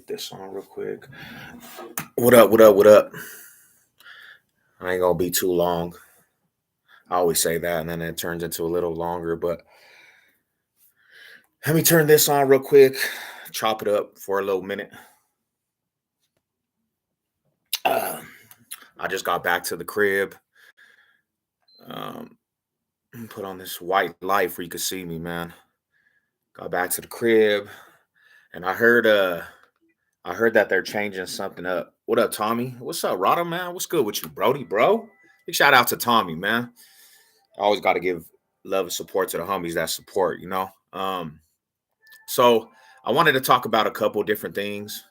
get this on real quick. What up? What up? What up? I ain't gonna be too long. I always say that, and then it turns into a little longer. But let me turn this on real quick. Chop it up for a little minute. Uh, I just got back to the crib. Um, put on this white light where you can see me, man. Got back to the crib, and I heard that they're changing something up. What up, Tommy? What's up, Rada, man? What's good with you, Brody, bro? Big shout out to Tommy, man. I always got to give love and support to the homies that support. So I wanted to talk about a couple different things.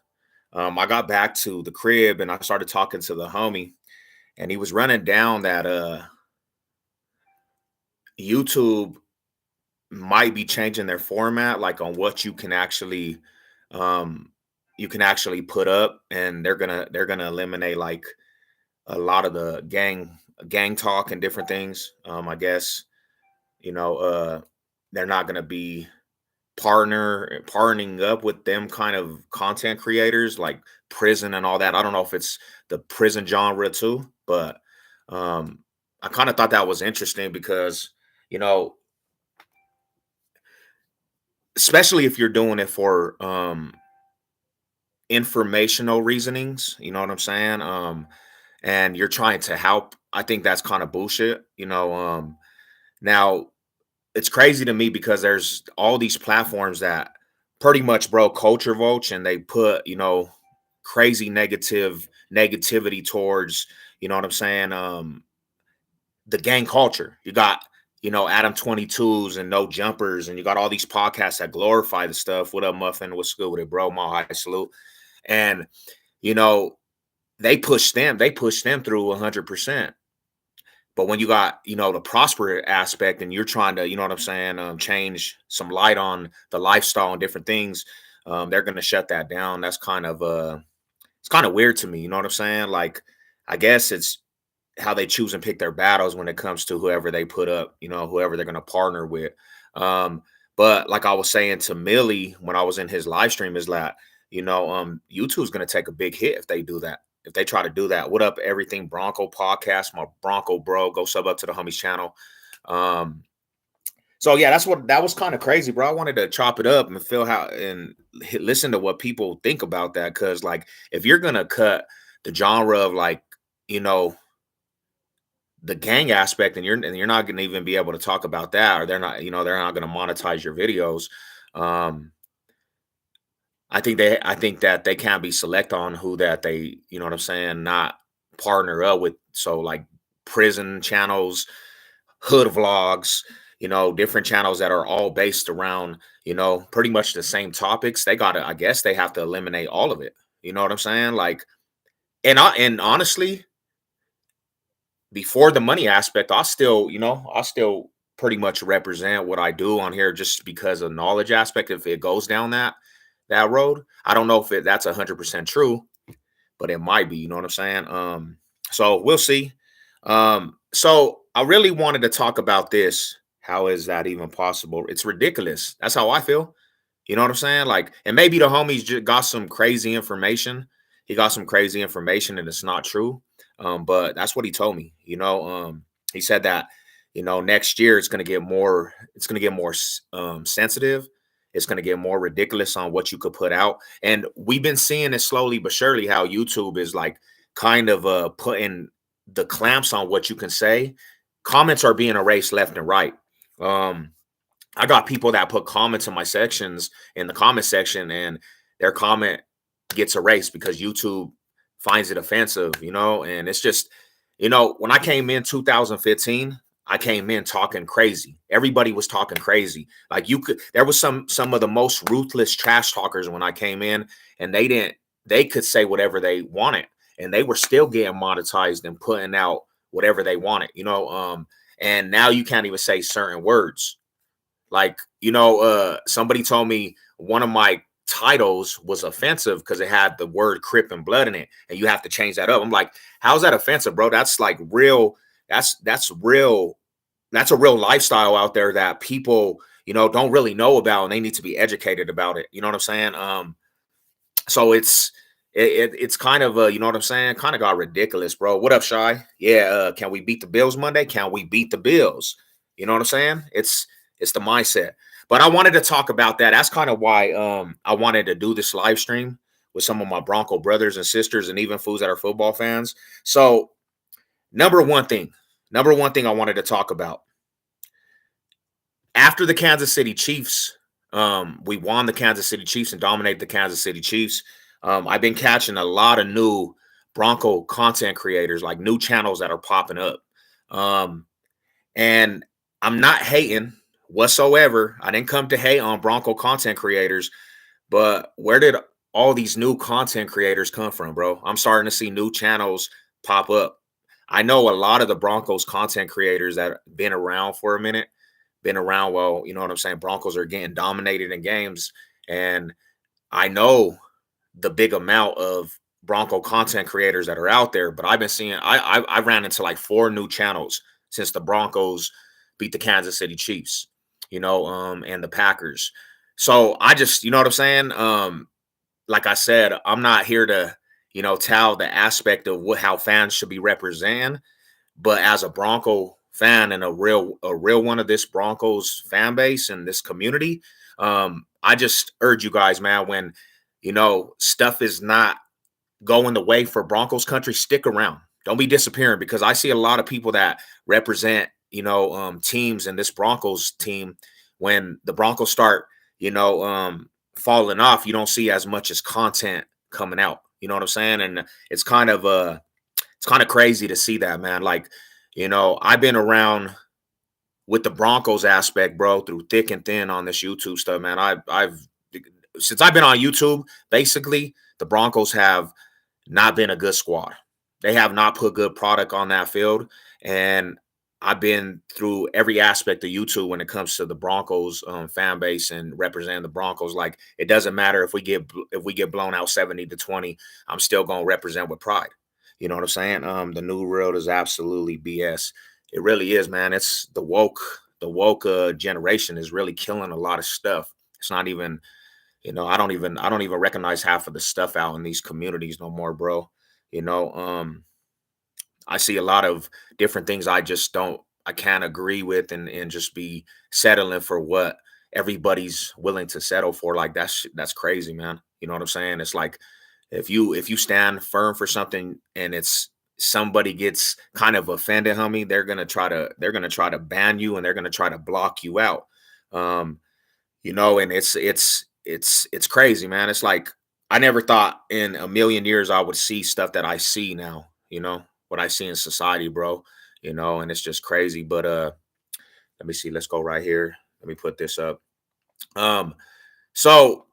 I got back to the crib and I started talking to the homie, and he was running down that YouTube might be changing their format, like on what um you can actually put up, and they're gonna eliminate like a lot of the gang talk and different things. I guess you know uh they're not gonna be partnering up with them kind of content creators like prison and all that. I don't know if it's the prison genre too, but um I kind of thought that was interesting because you know especially if you're doing it for informational reasonings, you know what I'm saying? And you're trying to help. I think that's kind of bullshit. Now it's crazy to me because there's all these platforms that pretty much bro culture vulture, and they put crazy negativity towards, you know what I'm saying, the gang culture. You got Adam 22s and No Jumpers, and you got all these podcasts that glorify the stuff. What up, Muffin? What's good with it, bro? My high salute. And you know they push them through 100%. But when you got, the prosper aspect, and you're trying to, you know what I'm saying, change some light on the lifestyle and different things, they're gonna shut that down. That's it's kind of weird to me, you know what I'm saying? Like, I guess it's how they choose and pick their battles when it comes to whoever they put up, whoever they're gonna partner with. Um, but like I was saying to Millie when I was in his live stream, is that, YouTube's gonna take a big hit if they do that. If they try to do that. What up, everything Bronco podcast, my Bronco bro, go sub up to the homies channel. Um, so yeah, that was kind of crazy, bro. I wanted to chop it up and feel how and listen to what people think about that. Cause like, if you're gonna cut the genre of like, you know, the gang aspect, and you're not gonna even be able to talk about that, or they're not gonna monetize your videos. Um, I think that they can't be select on who that they, you know what I'm saying, not partner up with. So like prison channels, hood vlogs, different channels that are all based around, pretty much the same topics. I guess they have to eliminate all of it. You know what I'm saying? Like, and honestly, before the money aspect, I still pretty much represent what I do on here just because of knowledge aspect. If it goes down that road, I don't know if that's 100% true, but it might be. You know what I'm saying? So we'll see. So I really wanted to talk about this. How is that even possible? It's ridiculous. That's how I feel. You know what I'm saying? Like, and maybe the homies just got some crazy information. He got some crazy information and it's not true. But that's what he told me. He said that, next year it's gonna get more sensitive. It's gonna get more ridiculous on what you could put out. And we've been seeing it slowly but surely how YouTube is like kind of putting the clamps on what you can say. Comments are being erased left and right. Um, I got people that put comments in the comment section, and their comment gets erased because YouTube finds it offensive, and it's just, when I came in 2015, I came in talking crazy. Everybody was talking crazy. Like, there was some of the most ruthless trash talkers when I came in, and they could say whatever they wanted, and they were still getting monetized and putting out whatever they wanted. And now you can't even say certain words. Like, somebody told me one of my titles was offensive because it had the word Crip and blood in it, and you have to change that up. I'm like, how's that offensive, bro? That's like real. That's real. That's a real lifestyle out there that people, don't really know about, and they need to be educated about it. You know what I'm saying? So it's kind of you know what I'm saying? Kind of got ridiculous, bro. What up, Shy? Yeah, can we beat the Bills Monday? Can we beat the Bills? You know what I'm saying? It's the mindset. But I wanted to talk about that. That's kind of why I wanted to do this live stream with some of my Bronco brothers and sisters and even fools that are football fans. So number one thing, number one thing I wanted to talk about after the Kansas City Chiefs, we won the Kansas City Chiefs and dominated the Kansas City Chiefs. I've been catching a lot of new Bronco content creators, like new channels that are popping up. Um, and I'm not hating whatsoever. I didn't come to hate on Bronco content creators, but where did all these new content creators come from, bro? I'm starting to see new channels pop up. I know a lot of the Broncos content creators that have been around for a minute, been around, well, you know what I'm saying? Broncos are getting dominated in games. And I know the big amount of Bronco content creators that are out there, but I've been seeing, I ran into like four new channels since the Broncos beat the Kansas City Chiefs, and the Packers. So I just, you know what I'm saying? Like I said, I'm not here to, tell the aspect of how fans should be represented, but as a Bronco fan and a real one of this Broncos fan base and this community, I just urge you guys, man, when stuff is not going the way for Broncos country, stick around. Don't be disappearing, because I see a lot of people that represent, teams in this Broncos team. When the Broncos start, falling off, you don't see as much as content coming out. You know what I'm saying? And it's kind of crazy to see that, man. Like, I've been around with the Broncos aspect, bro, through thick and thin on this YouTube stuff, man. I've since I've been on YouTube, basically, the Broncos have not been a good squad. They have not put good product on that field. And I've been through every aspect of YouTube when it comes to the Broncos fan base and representing the Broncos. Like, it doesn't matter if we get blown out 70-20, I'm still gonna represent with pride. You know what I'm saying? The new world is absolutely BS. It really is, man. It's the woke generation is really killing a lot of stuff. It's not even, I don't even recognize half of the stuff out in these communities no more, bro. You know, I see a lot of different things I can't agree with, and just be settling for what everybody's willing to settle for. Like, that's crazy, man. You know what I'm saying? It's like, if you stand firm for something and it's somebody gets kind of offended, homie, they're gonna try to ban you, and they're gonna try to block you out. Um, and it's crazy, man. It's like, I never thought in a million years I would see stuff that I see now, what I see in society, bro. And it's just crazy. But let me see, let's go right here. Let me put this up. Um, so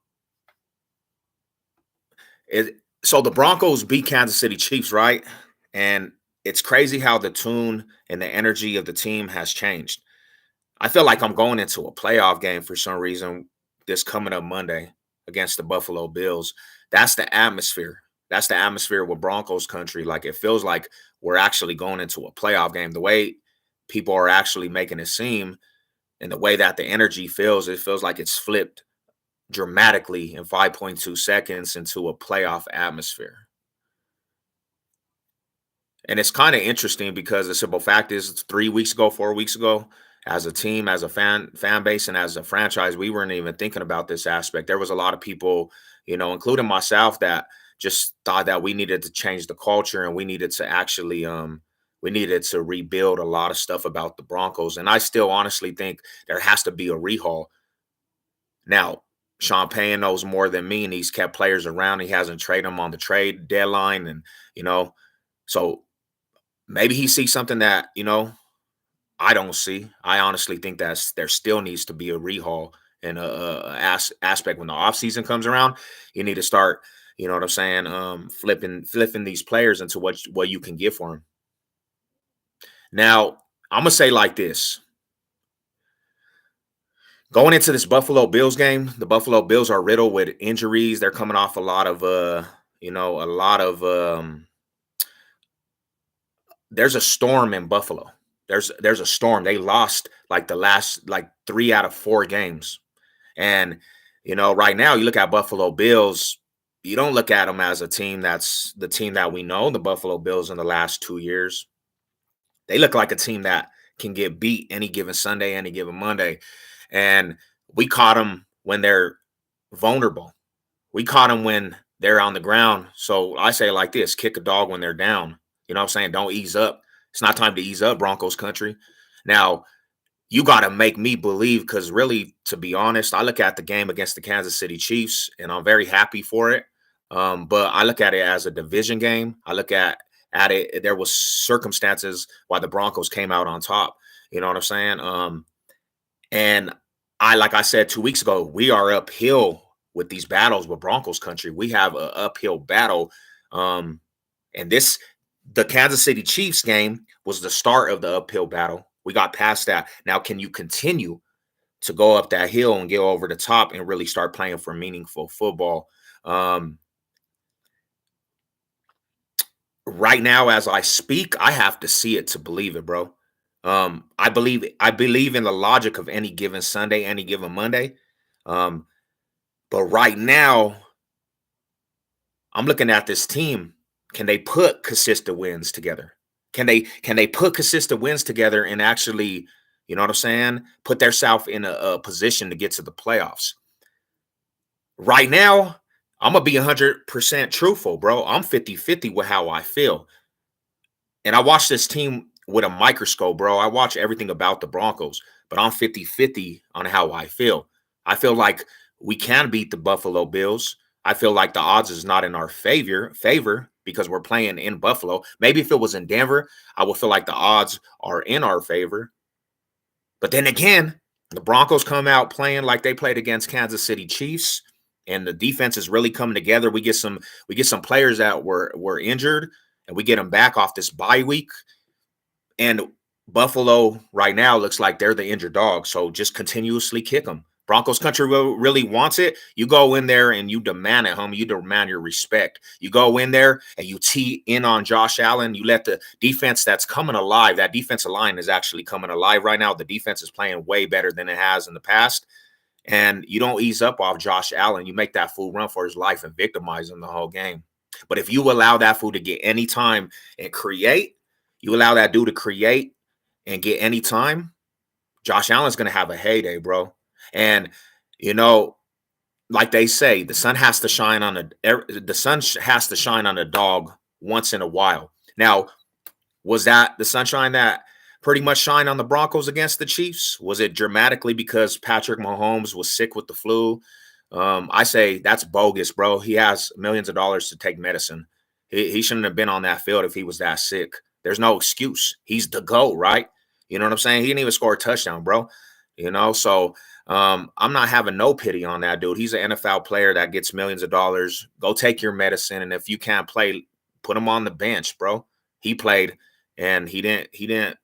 it so the Broncos beat Kansas City Chiefs, right? And it's crazy how the tune and the energy of the team has changed. I feel like I'm going into a playoff game for some reason this coming up Monday against the Buffalo Bills. That's the atmosphere. That's the atmosphere with Broncos country. Like, it feels like we're actually going into a playoff game. The way people are actually making it seem, and the way that the energy feels, it feels like it's flipped dramatically in 5.2 seconds into a playoff atmosphere. And it's kind of interesting, because the simple fact is, it's 3 weeks ago, 4 weeks ago, as a team, as a fan base, and as a franchise, we weren't even thinking about this aspect. There was a lot of people, including myself, that just thought that we needed to change the culture, and we needed to rebuild a lot of stuff about the Broncos. And I still honestly think there has to be a rehaul. Now, Sean Payne knows more than me, and he's kept players around. He hasn't traded them on the trade deadline, and so maybe he sees something that I don't see. I honestly think that there still needs to be a rehaul and aspect when the offseason comes around. You need to start, you know what I'm saying, flipping these players into what you can get for them. Now, I'm gonna say like this: going into this Buffalo Bills game, the Buffalo Bills are riddled with injuries. They're coming off a lot of a lot of there's a storm in Buffalo. There's a storm. They lost like the last like 3 out of 4 games. And right now you look at Buffalo Bills. You don't look at them as a team that's the team that we know, the Buffalo Bills in the last 2 years. They look like a team that can get beat any given Sunday, any given Monday. And we caught them when they're vulnerable. We caught them when they're on the ground. So I say it like this: kick a dog when they're down. You know what I'm saying? Don't ease up. It's not time to ease up, Broncos country. Now, you got to make me believe because really, to be honest, I look at the game against the Kansas City Chiefs and I'm very happy for it. But I look at it as a division game. I look at it. There was circumstances why the Broncos came out on top. You know what I'm saying? And like I said 2 weeks ago, we are uphill with these battles with Broncos country. We have an uphill battle. Um, and the Kansas City Chiefs game was the start of the uphill battle. We got past that. Now, can you continue to go up that hill and get over the top and really start playing for meaningful football? Right now, as I speak, I have to see it to believe it, bro. I believe in the logic of any given Sunday, any given Monday. Um, but right now, I'm looking at this team. Can they put consistent wins together? Can they put consistent wins together and actually, you know what I'm saying, put themselves in a position to get to the playoffs? Right now, I'm gonna be 100% truthful, bro. I'm 50-50 with how I feel. And I watch this team with a microscope, bro. I watch everything about the Broncos, but I'm 50-50 on how I feel. I feel like we can beat the Buffalo Bills. I feel like the odds is not in our favor because we're playing in Buffalo. Maybe if it was in Denver, I would feel like the odds are in our favor. But then again, the Broncos come out playing like they played against Kansas City Chiefs, and the defense is really coming together. We get some players that were injured, and we get them back off this bye week. And Buffalo right now looks like they're the injured dog. So just continuously kick them. Broncos country really wants it. You go in there and you demand it, homie. You demand your respect. You go in there and you tee in on Josh Allen. You let the defense that's coming alive. That defensive line is actually coming alive right now. The defense is playing way better than it has in the past. And you don't ease up off Josh Allen. You make that fool run for his life and victimize him the whole game. But if you allow that fool to get any time and create, you allow that dude to create and get any time, Josh Allen's going to have a heyday, bro. And, you know, like they say, the sun has to shine on has to shine on a dog once in a while. Now, was that the sunshine that pretty much shined on the Broncos against the Chiefs? Was it dramatically because Patrick Mahomes was sick with the flu? I say that's bogus, bro. He has millions of dollars to take medicine. He shouldn't have been on that field if he was that sick. There's no excuse. He's the GOAT, right? You know what I'm saying? He didn't even score a touchdown, bro. So I'm not having no pity on that dude. He's an NFL player that gets millions of dollars. Go take your medicine, and if you can't play, put him on the bench, bro. He played, and he didn't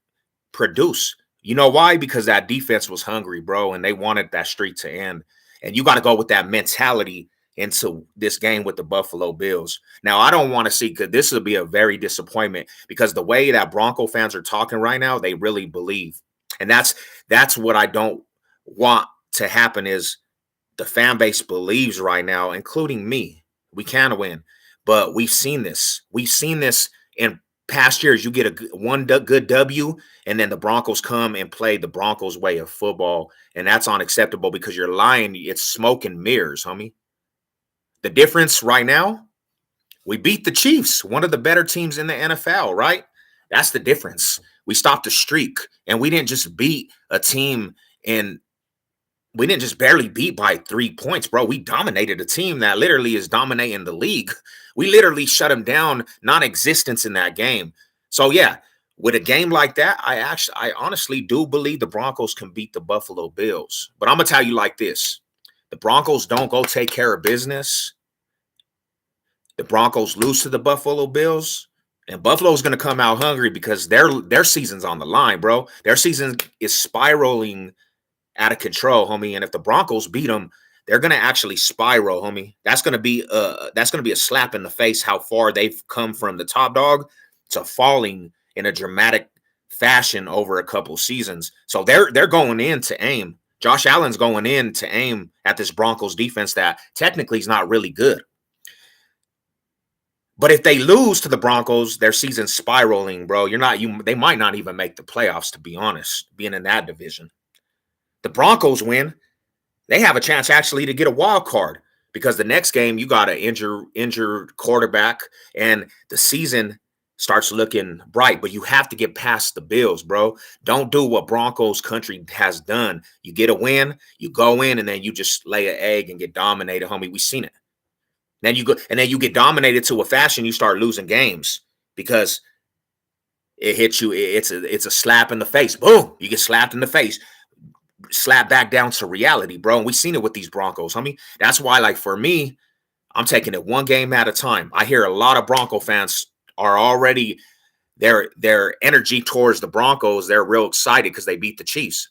produce. You know why? Because that defense was hungry, bro, and they wanted that streak to end. And you got to go with that mentality into this game with the Buffalo Bills. Now, I don't want to see, because this will be a very disappointment, because the way that Bronco fans are talking right now, they really believe. And that's what I don't want to happen is the fan base believes right now, including me. We can win. But we've seen this. We've seen this in past years. You get good W, and then the Broncos come and play the Broncos way of football, and that's unacceptable because you're lying. It's smoke and mirrors, homie. The difference right now, we beat the Chiefs, one of the better teams in the NFL, right? That's the difference. We stopped the streak, and we didn't just beat a team, and we didn't just barely beat by 3 points, bro. We dominated a team that literally is dominating the league. We literally shut them down, non-existence in that game. So yeah, with a game like that, I honestly do believe the Broncos can beat the Buffalo Bills. But I'm gonna tell you like this: the Broncos don't go take care of business. The Broncos lose to the Buffalo Bills, and Buffalo's going to come out hungry because their season's on the line, bro. Their season is spiraling out of control, homie. And if the Broncos beat them, they're going to actually spiral, homie. That's going to be a slap in the face how far they've come from the top dog to falling in a dramatic fashion over a couple seasons. So they're going in to aim. Josh Allen's going in to aim at this Broncos defense that technically is not really good. But if they lose to the Broncos, their season's spiraling, bro. They might not even make the playoffs, to be honest, being in that division. The Broncos win, they have a chance actually to get a wild card because the next game you got an injured quarterback and the season starts looking bright. But you have to get past the Bills, bro. Don't do what Broncos country has done. You get a win, you go in, and then you just lay an egg and get dominated, homie. We've seen it. Then you go and then you get dominated to a fashion. You start losing games because it hits you. It's a slap in the face. Boom! You get slapped in the face. Slap back down to reality, bro. And we've seen it with these Broncos, homie. That's why, like, for me, I'm taking it one game at a time. I hear a lot of Bronco fans are already their energy towards the Broncos. They're real excited because they beat the Chiefs,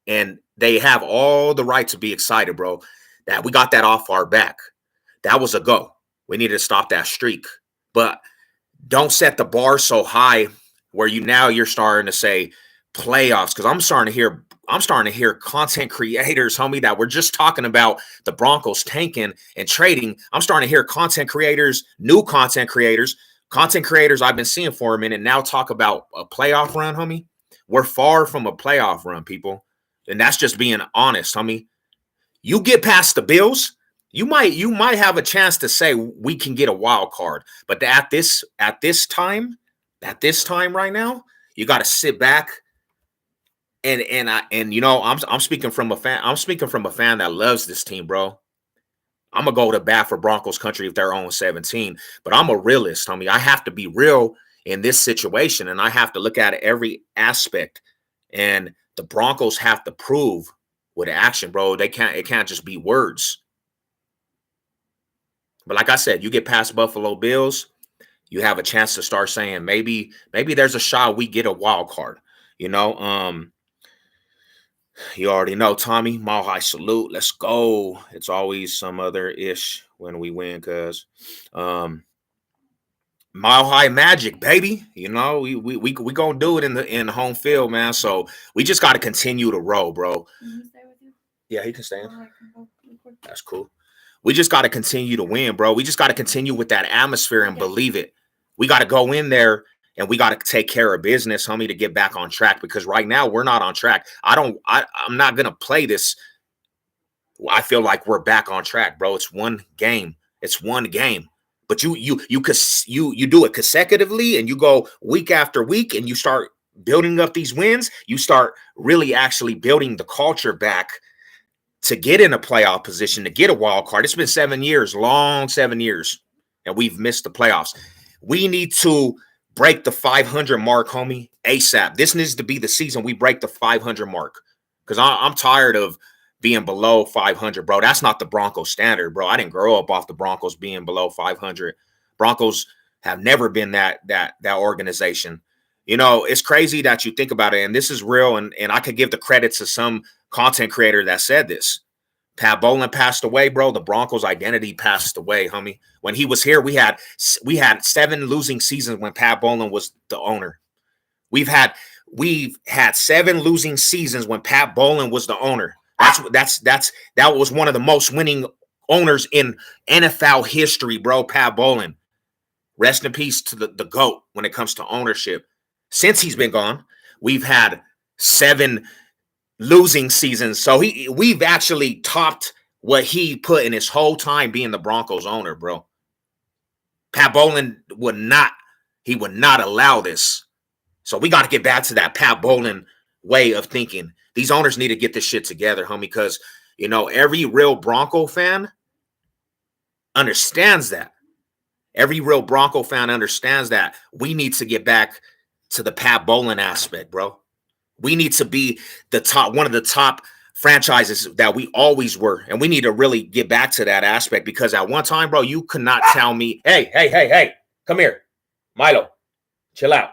and they have all the right to be excited, bro. That we got that off our back. That was a go. We needed to stop that streak, but don't set the bar so high where you're starting to say playoffs because I'm starting to hear content creators, homie, that we're just talking about the Broncos tanking and trading. I'm starting to hear content creators, new content creators I've been seeing for a minute now talk about a playoff run, homie. We're far from a playoff run, people. And that's just being honest, homie. You get past the Bills, you might have a chance to say we can get a wild card. But at this time right now, you got to sit back. And you know, I'm speaking from a fan. I'm speaking from a fan that loves this team, bro. I'm gonna go to bat for Broncos country if they're on 17, but I'm a realist, homie. I have to be real in this situation, and I have to look at every aspect. And the Broncos have to prove with action, bro. It can't just be words. But like I said, you get past Buffalo Bills, you have a chance to start saying maybe there's a shot we get a wild card. You know, you already know, Tommy, Mile High salute. Let's go. It's always some other ish when we win, cuz Mile High Magic, baby. You know, we gonna do it in the home field, man. So we just gotta continue to roll, bro. Can he stay with you? Yeah, he can stay. That's cool. We just gotta continue to win, bro. We just gotta continue with that atmosphere and believe it. We gotta go in there and we got to take care of business, homie, to get back on track because right now we're not on track. I'm not going to play this. I feel like we're back on track, bro. It's one game. But you do it consecutively and you go week after week and you start building up these wins. You start really actually building the culture back to get in a playoff position, to get a wild card. It's been 7 years, long 7 years, and we've missed the playoffs. We need to break the 500 mark, homie, ASAP. This needs to be the season we break the 500 mark because I'm tired of being below 500, bro. That's not the Broncos standard, bro. I didn't grow up off the Broncos being below 500. Broncos have never been that organization. You know, it's crazy that you think about it, and this is real, and I could give the credit to some content creator that said this. Pat Bowlen passed away, bro. The Broncos' identity passed away, homie. When he was here, we had 7 losing seasons when Pat Bowlen was the owner. We've had 7 losing seasons when Pat Bowlen was the owner. That was one of the most winning owners in NFL history, bro. Pat Bowlen. Rest in peace to the GOAT when it comes to ownership. Since he's been gone, we've had 7 losing seasons. So we've actually topped what he put in his whole time being the Broncos owner, bro. Pat Bowlen would not allow this. So we got to get back to that Pat Bowlen way of thinking. These owners need to get this shit together, homie, because, you know, every real Bronco fan understands that. Every real Bronco fan understands that we need to get back to the Pat Bowlen aspect, bro. We need to be one of the top franchises that we always were. And we need to really get back to that aspect because at one time, bro, you could not tell me, hey, come here. Milo, chill out.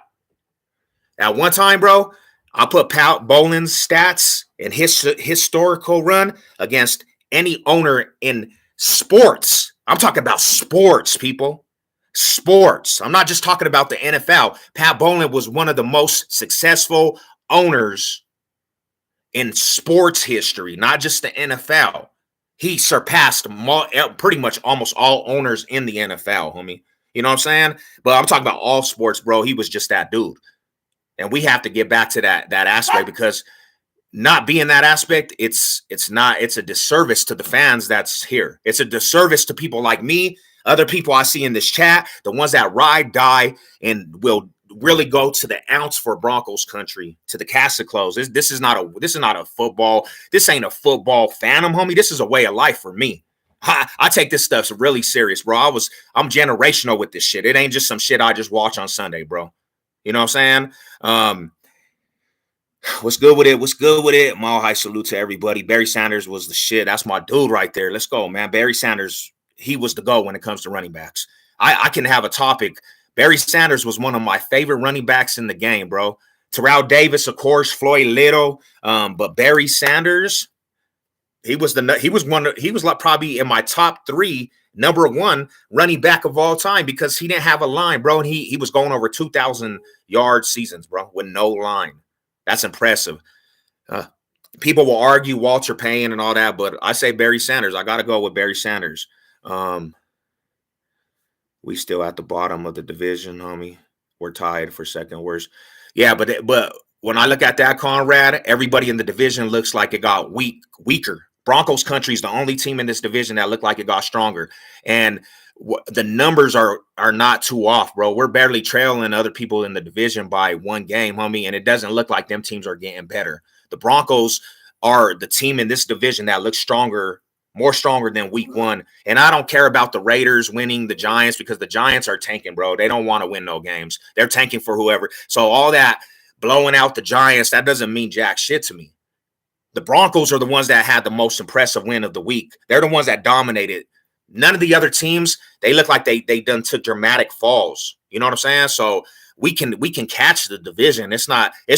At one time, bro, I put Pat Bowlen's stats and his historical run against any owner in sports. I'm talking about sports, people. Sports. I'm not just talking about the NFL. Pat Bowlen was one of the most successful owners in sports history, not just the NFL. He surpassed pretty much almost all owners in the NFL, homie. You know what I'm saying? But I'm talking about all sports, bro. He was just that dude. And we have to get back to that aspect because not being that aspect, it's a disservice to the fans that's here. It's a disservice to people like me, other people I see in this chat, the ones that ride, die, and will really go to the ounce for Broncos country, to the casket close. This is not a football. This ain't a football phantom, homie. This is a way of life for me. I take this stuff really serious, bro. I'm generational with this shit. It ain't just some shit I just watch on Sunday, bro. You know what I'm saying? What's good with it? What's good with it? Mile high salute to everybody. Barry Sanders was the shit. That's my dude right there. Let's go, man. Barry Sanders, he was the go when it comes to running backs. I can have a topic. Barry Sanders was one of my favorite running backs in the game, bro. Terrell Davis, of course, Floyd Little, but Barry Sanders, he was like probably in my top 3, number 1 running back of all time because he didn't have a line, bro. And he was going over 2,000 yard seasons, bro, with no line. That's impressive. People will argue Walter Payton and all that, but I say Barry Sanders. I got to go with Barry Sanders. We still at the bottom of the division, homie. We're tied for second worst. Yeah, but when I look at that, Conrad, everybody in the division looks like it got weaker. Broncos country is the only team in this division that looked like it got stronger. And the numbers are not too off, bro. We're barely trailing other people in the division by 1 game, homie, and it doesn't look like them teams are getting better. The Broncos are the team in this division that looks stronger, more stronger than week 1. And I don't care about the Raiders winning the Giants because the Giants are tanking, bro. They don't want to win no games. They're tanking for whoever. So all that blowing out the Giants, that doesn't mean jack shit to me. The Broncos are the ones that had the most impressive win of the week. They're the ones that dominated. None of the other teams, they look like they done took dramatic falls. You know what I'm saying? So we can catch the division. It's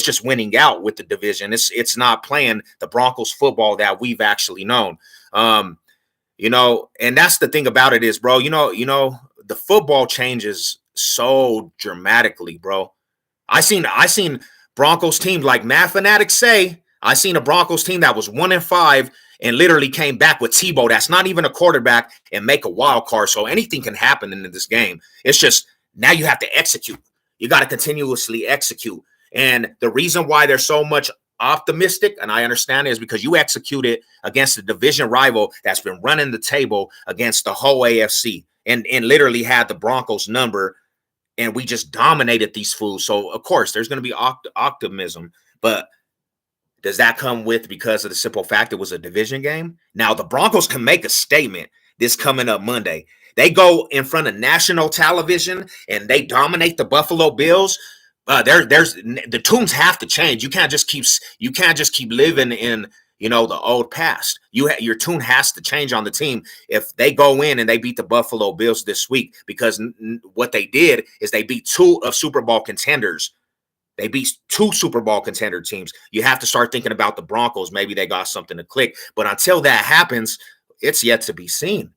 just winning out with the division. It's not playing the Broncos football that we've actually known. And that's the thing about it is, bro, the football changes so dramatically, bro. I seen Broncos teams like Mad Fanatics say, I seen a Broncos team that was 1-5 and literally came back with Tebow that's not even a quarterback and make a wild card. So anything can happen in this game. It's just now you have to execute. You got to continuously execute. And the reason why they're so much optimistic, and I understand it, is because you executed against a division rival that's been running the table against the whole AFC and literally had the Broncos number, and we just dominated these fools. So, of course, there's going to be optimism, but does that come with because of the simple fact it was a division game? Now, the Broncos can make a statement this coming up Monday. They go in front of national television and they dominate the Buffalo Bills. There's the tunes have to change. You can't just keep living in the old past. Your tune has to change on the team if they go in and they beat the Buffalo Bills this week, because what they did is they beat 2 of Super Bowl contenders. They beat 2 Super Bowl contender teams. You have to start thinking about the Broncos. Maybe they got something to click. But until that happens, it's yet to be seen.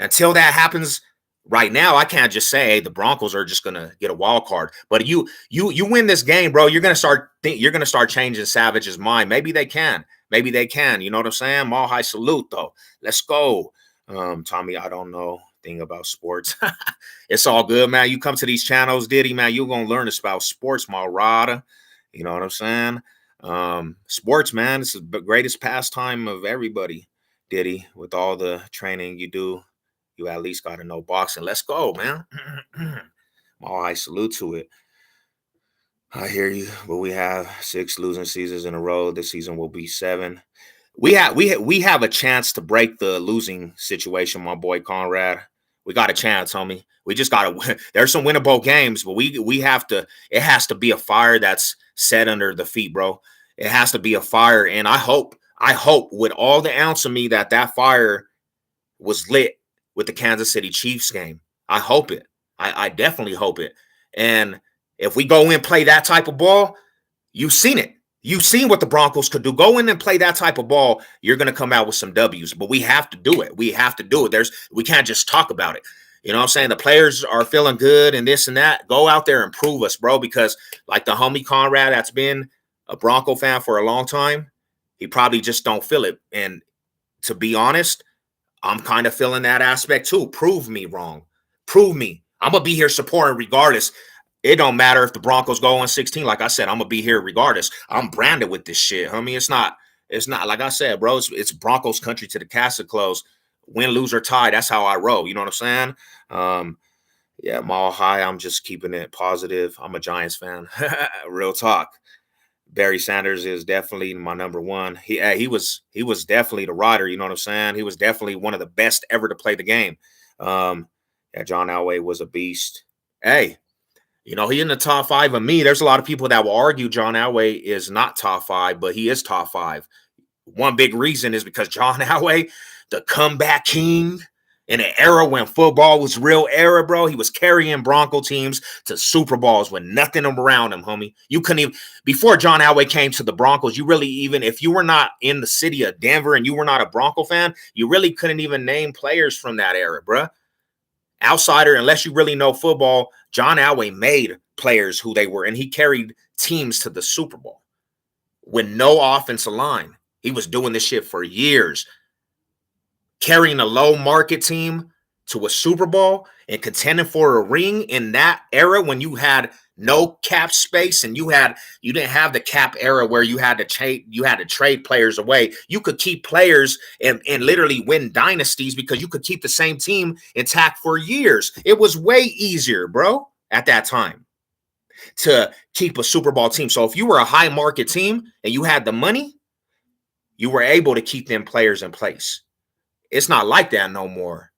Until that happens, right now, I can't just say, hey, the Broncos are just gonna get a wild card. But you win this game, bro. You're gonna start changing Savage's mind. Maybe they can. Maybe they can. You know what I'm saying? Mile high salute, though. Let's go. Tommy, I don't know thing about sports. It's all good, man. You come to these channels, Diddy, man, you're gonna learn about sports, my rada. You know what I'm saying? Sports, man, this is the greatest pastime of everybody, Diddy. With all the training you do, you at least got to know boxing. Let's go, man. I salute to it. I hear you, but we have 6 losing seasons in a row. This season will be 7. We have a chance to break the losing situation, my boy Conrad. We got a chance, homie. We just got to win. There's some winnable games, but we have to. It has to be a fire that's set under the feet, bro. It has to be a fire, and I hope with all the ounce of me that fire was lit with the Kansas City Chiefs game. I hope it. I definitely hope it. And if we go in and play that type of ball, you've seen it. You've seen what the Broncos could do. Go in and play that type of ball. You're going to come out with some W's, but we have to do it. We have to do it. We can't just talk about it. You know what I'm saying? The players are feeling good and this and that. Go out there and prove us, bro, because like the homie Conrad that's been a Bronco fan for a long time, he probably just don't feel it. And to be honest, I'm kind of feeling that aspect too. Prove me wrong. Prove me. I'm gonna be here supporting regardless. It don't matter if the Broncos go on 16. Like I said, I'm gonna be here regardless. I'm branded with this shit, homie. It's not like I said, bro. It's Broncos country to the casket close. Win, lose, or tie. That's how I roll. You know what I'm saying? Yeah, Mile High. I'm just keeping it positive. I'm a Giants fan. Real talk. Barry Sanders is definitely my number one. He was definitely the rider. You know what I'm saying? He was definitely one of the best ever to play the game. Um, yeah, John Elway was a beast. Hey, he in the top five of me. There's a lot of people that will argue John Elway is not top five, but he is top five. One big reason is because John Elway, the comeback king, in an era when football was real era, bro, he was carrying Bronco teams to Super Bowls with nothing around him, homie. You couldn't even, before John Elway came to the Broncos, you really even, if you were not in the city of Denver and you were not a Bronco fan, you really couldn't even name players from that era, bro. Outsider, unless you really know football, John Elway made players who they were, and he carried teams to the Super Bowl with no offensive line. He was doing this shit for years, carrying a low market team to a Super Bowl and contending for a ring in that era when you had no cap space and you didn't have the cap era where you had to trade players away. You could keep players and literally win dynasties because you could keep the same team intact for years. It was way easier, bro, at that time to keep a Super Bowl team. So if you were a high market team and you had the money, you were able to keep them players in place. It's not like that no more.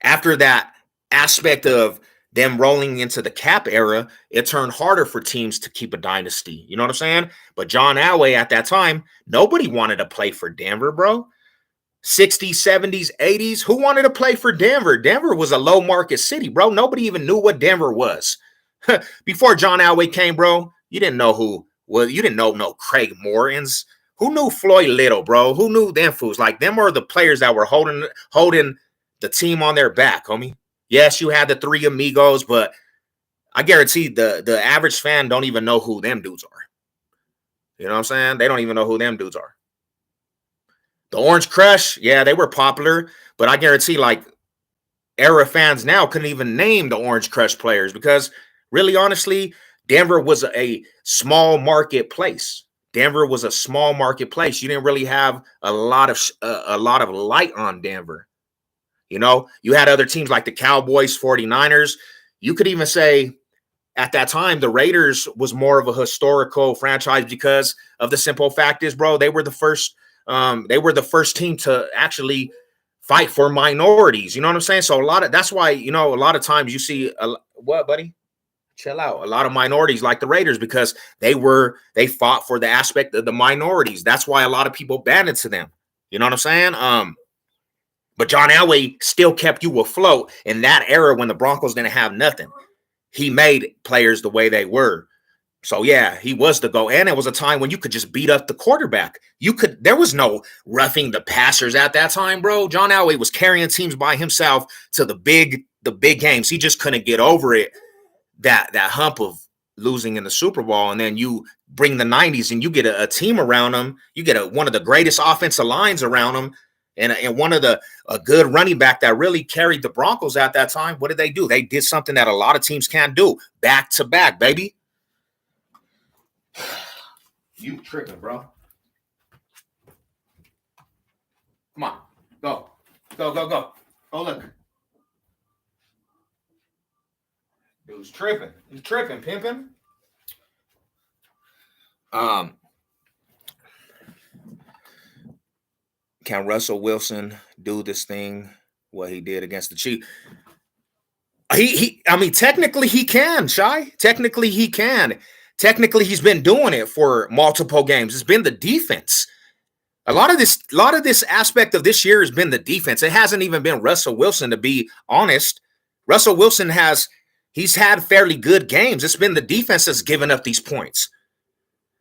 After that aspect of them rolling into the cap era, it turned harder for teams to keep a dynasty. You know what I'm saying? But John Elway at that time, nobody wanted to play for Denver, bro. 60s, 70s, 80s, who wanted to play for Denver? Denver was a low market city, bro. Nobody even knew what Denver was. Before John Elway came, bro, you didn't know you didn't know no Craig Mortons. Who knew Floyd Little, bro? Who knew them fools? Like, them are the players that were holding the team on their back, homie. Yes, you had the three amigos, but I guarantee the average fan don't even know who them dudes are. You know what I'm saying? They don't even know who them dudes are. The Orange Crush, yeah, they were popular, but I guarantee, like, era fans now couldn't even name the Orange Crush players because, really, honestly, Denver was a small market place. Denver was a small market place. You didn't really have a lot of light on Denver. You had other teams like the Cowboys, 49ers. You could even say at that time, the Raiders was more of a historical franchise because of the simple fact is, bro, they were the first team to actually fight for minorities. You know what I'm saying? So that's why, a lot of times you see what, buddy? Chill out. A lot of minorities like the Raiders because they fought for the aspect of the minorities. That's why a lot of people banded to them. You know what I'm saying? But John Elway still kept you afloat in that era when the Broncos didn't have nothing. He made players the way they were. So yeah, he was the GOAT. And it was a time when you could just beat up the quarterback. There was no roughing the passers at that time, bro. John Elway was carrying teams by himself to the big games. He just couldn't get over it. That hump of losing in the Super Bowl, and then you bring the 90s and you get a team around them. You get one of the greatest offensive lines around them, and one of a good running back that really carried the Broncos at that time. What did they do? They did something that a lot of teams can't do. Back to back, baby. You tripping, bro. Come on. Go. Go. Oh, look. Dude's tripping. He's tripping, pimping. Can Russell Wilson do this thing, what he did against the Chiefs? I mean, technically he can, Shy. Technically he can. Technically he's been doing it for multiple games. It's been the defense. A lot of this aspect of this year has been the defense. It hasn't even been Russell Wilson, to be honest. Russell Wilson he's had fairly good games. It's been the defense that's given up these points.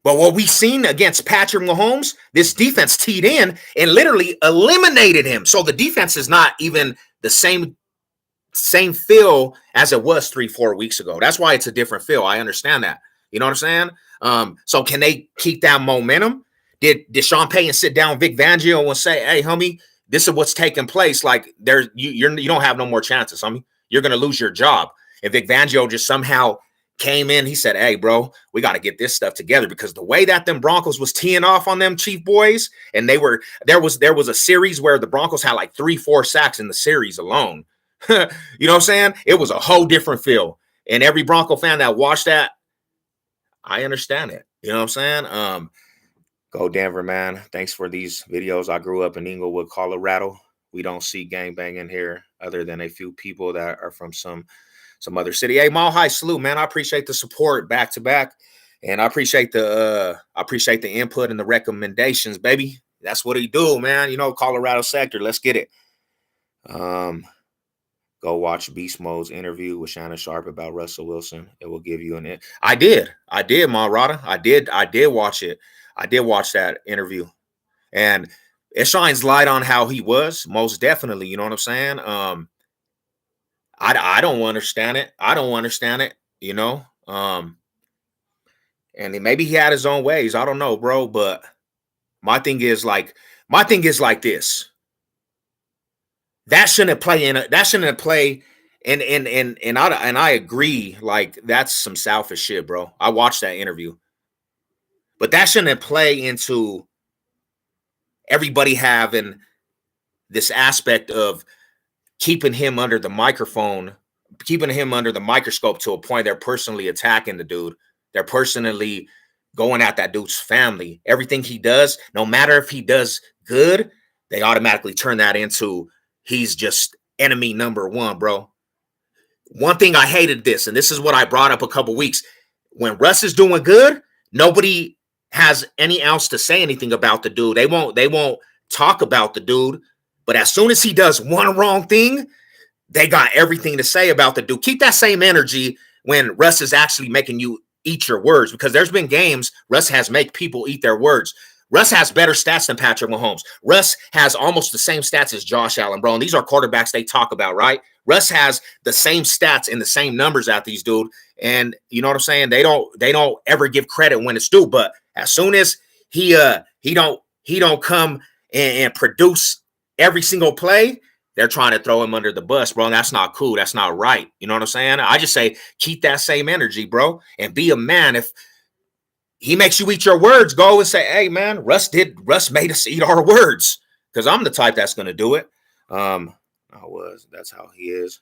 But what we've seen against Patrick Mahomes, this defense teed in and literally eliminated him. So the defense is not even the same feel as it was 3-4 weeks ago. That's why it's a different feel. I understand that. You know what I'm saying? So can they keep that momentum? Did Sean Payton sit down Vic Fangio and say, "Hey, homie, this is what's taking place. Like, you don't have no more chances, homie. You're gonna lose your job." And Vic Fangio just somehow came in. He said, hey, bro, we got to get this stuff together, because the way that them Broncos was teeing off on them Chief boys, and there was a series where the Broncos had like 3-4 sacks in the series alone. You know what I'm saying? It was a whole different feel. And every Bronco fan that watched that, I understand it. You know what I'm saying? Go Denver, man. Thanks for these videos. I grew up in Inglewood, Colorado. We don't see gangbanging here other than a few people that are from some other city. Hey, Mile High salute, man. I appreciate the support back to back. And I appreciate the input and the recommendations, baby. That's what he do, man. You know, Colorado sector. Let's get it. Go watch Beast Mode's interview with Shannon Sharp about Russell Wilson. It will give you an. I did, Marada. I did watch it. I did watch that interview, and it shines light on how he was, most definitely. You know what I'm saying? I don't understand it. I don't understand it. You know. And maybe he had his own ways. I don't know, bro. But my thing is like this. That shouldn't play in. That shouldn't play. And I agree. Like, that's some selfish shit, bro. I watched that interview, but that shouldn't play into everybody having this aspect of keeping him under the microphone, keeping him under the microscope to a point they're personally attacking the dude. They're personally going at that dude's family. Everything he does, no matter if he does good, they automatically turn that into he's just enemy number one, bro. One thing I hated this, and this is what I brought up a couple weeks. When Russ is doing good, nobody has any ounce to say anything about the dude. They won't talk about the dude. But as soon as he does one wrong thing, they got everything to say about the dude. Keep that same energy when Russ is actually making you eat your words, because there's been games Russ has made people eat their words. Russ has better stats than Patrick Mahomes. Russ has almost the same stats as Josh Allen, bro. And these are quarterbacks they talk about, right? Russ has the same stats and the same numbers at these dude. And you know what I'm saying? They don't ever give credit when it's due. But as soon as he don't come and produce every single play, they're trying to throw him under the bus, bro. And that's not cool. That's not right. You know what I'm saying? I just say keep that same energy, bro, and be a man. If he makes you eat your words, go and say, hey, man, Russ made us eat our words, because I'm the type that's going to do it. That's how he is.